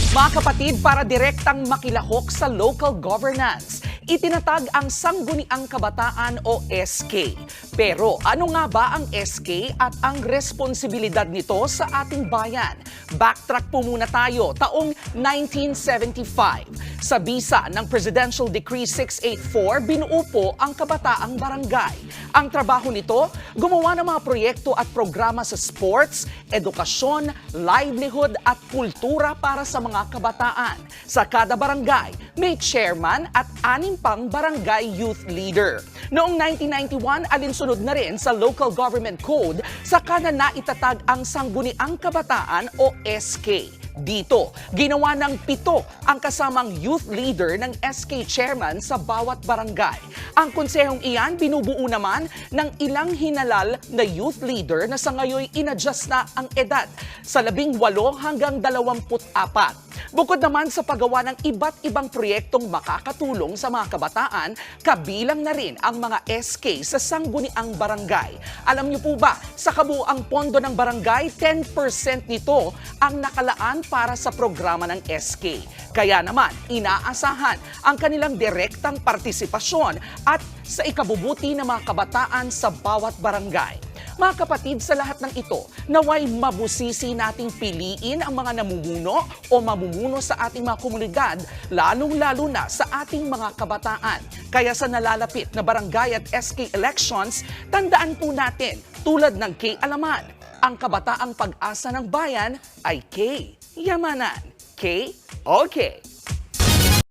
Mga kapatid, para direktang makilahok sa local governance, itinatag ang Sangguniang Kabataan o SK. Pero ano nga ba ang SK at ang responsibilidad nito sa ating bayan? Backtrack po muna tayo, taong 1975. Sa bisa ng Presidential Decree 684, binuo po ang Kabataang Barangay. Ang trabaho nito, gumawa ng mga proyekto at programa sa sports, edukasyon, livelihood at kultura para sa mga kabataan. Sa kada barangay, may chairman at 6 pang barangay youth leader. Noong 1991, alinsunod na rin sa Local Government Code, saka na naitatag ang Sangguniang Kabataan o SK. Dito, ginawa ng 7 ang kasamang youth leader ng SK chairman sa bawat barangay. Ang konsehong iyan binubuo naman ng ilang hinalal na youth leader na sa ngayon inadjust na ang edad sa 18 hanggang 24. Bukod naman sa paggawa ng iba't ibang proyektong makakatulong sa mga kabataan, kabilang na rin ang mga SK sa Sangguniang Barangay. Alam niyo po ba, sa kabuuang pondo ng barangay, 10% nito ang nakalaan para sa programa ng SK. Kaya naman, inaasahan ang kanilang direktang partisipasyon at sa ikabubuti ng mga kabataan sa bawat barangay. Mga kapatid, sa lahat ng ito, naway mabusisi nating piliin ang mga namumuno o mamumuno sa ating mga komunidad, lalong-lalo na sa ating mga kabataan. Kaya sa nalalapit na barangay at SK elections, tandaan po natin, tulad ng K-Alaman, ang kabataang pag-asa ng bayan ay K-Yamanan. K-Okay.